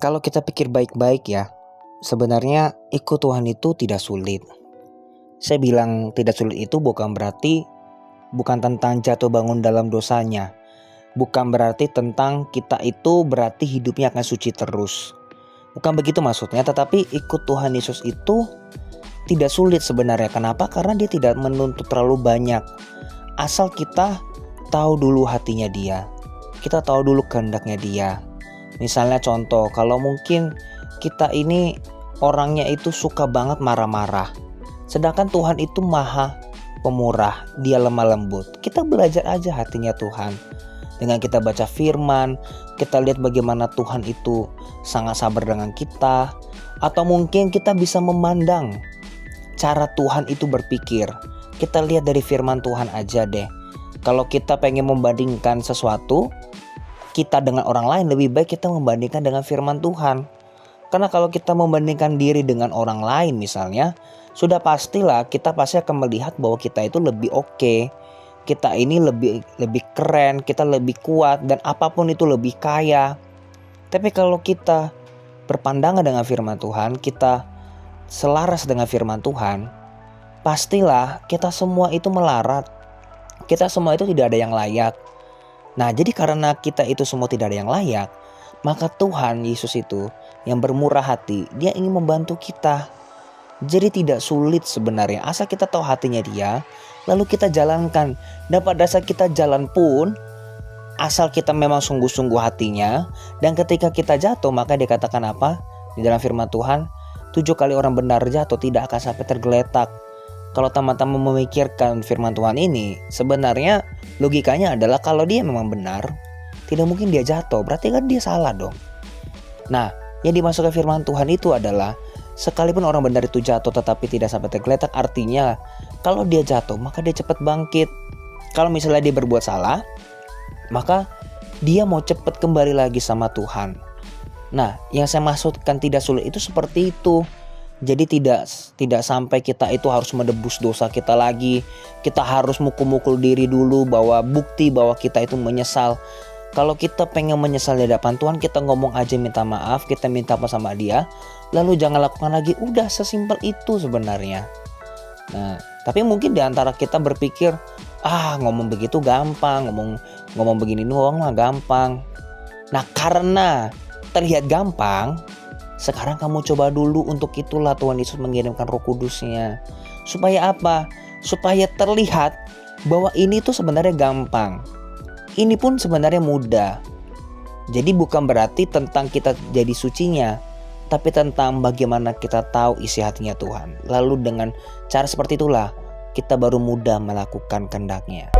Kalau kita pikir baik-baik ya, sebenarnya ikut Tuhan itu tidak sulit. Saya bilang tidak sulit itu bukan tentang jatuh bangun dalam dosanya. Bukan berarti tentang kita itu berarti hidupnya akan suci terus. Bukan begitu maksudnya, tetapi ikut Tuhan Yesus itu tidak sulit sebenarnya. Kenapa? Karena dia tidak menuntut terlalu banyak. Asal kita tahu dulu hatinya dia. Kita tahu dulu kehendaknya dia. Misalnya contoh, kalau mungkin kita ini orangnya itu suka banget marah-marah. Sedangkan Tuhan itu maha pemurah, dia lemah lembut. Kita belajar aja hatinya Tuhan. Dengan kita baca firman, kita lihat bagaimana Tuhan itu sangat sabar dengan kita. Atau mungkin kita bisa memandang cara Tuhan itu berpikir. Kita lihat dari firman Tuhan aja deh. Kalau kita pengen membandingkan sesuatu, kita dengan orang lain, lebih baik kita membandingkan dengan firman Tuhan. Karena kalau kita membandingkan diri dengan orang lain misalnya, sudah pastilah kita pasti akan melihat bahwa kita itu lebih oke. Kita ini lebih keren, kita lebih kuat, dan apapun itu lebih kaya. Tapi kalau kita berpandangan dengan firman Tuhan, kita selaras dengan firman Tuhan, pastilah kita semua itu melarat. Kita semua itu tidak ada yang layak. Nah, jadi karena kita itu semua tidak ada yang layak, maka Tuhan Yesus itu yang bermurah hati, dia ingin membantu kita. Jadi tidak sulit sebenarnya, asal kita tahu hatinya dia, lalu kita jalankan. Dan pada saat kita jalan pun, asal kita memang sungguh-sungguh hatinya, dan ketika kita jatuh, maka dikatakan apa? Di dalam firman Tuhan, 7 kali orang benar jatuh tidak akan sampai tergeletak. Kalau teman-teman memikirkan firman Tuhan ini, sebenarnya logikanya adalah kalau dia memang benar, tidak mungkin dia jatuh, berarti kan dia salah dong. Nah, yang dimasukkan firman Tuhan itu adalah sekalipun orang benar itu jatuh tetapi tidak sampai tergeletak, artinya kalau dia jatuh maka dia cepat bangkit. Kalau misalnya dia berbuat salah, maka dia mau cepat kembali lagi sama Tuhan. Nah, yang saya maksudkan tidak sulit itu seperti itu. Jadi tidak sampai kita itu harus menebus dosa kita lagi. Kita harus mukul-mukul diri dulu bahwa bukti bahwa kita itu menyesal. Kalau kita pengen menyesal di hadapan Tuhan, kita ngomong aja minta maaf, kita minta apa sama dia, lalu jangan lakukan lagi. Udah sesimpel itu sebenarnya. Nah, tapi mungkin di antara kita berpikir, ngomong begitu gampang, ngomong begini doang mah gampang. Nah, karena terlihat gampang, sekarang kamu coba dulu. Untuk itulah Tuhan Yesus mengirimkan Roh Kudus-Nya. Supaya apa? Supaya terlihat bahwa ini tuh sebenarnya gampang. Ini pun sebenarnya mudah. Jadi bukan berarti tentang kita jadi sucinya, tapi tentang bagaimana kita tahu isi hatinya Tuhan. Lalu dengan cara seperti itulah kita baru mudah melakukan kehendak-Nya.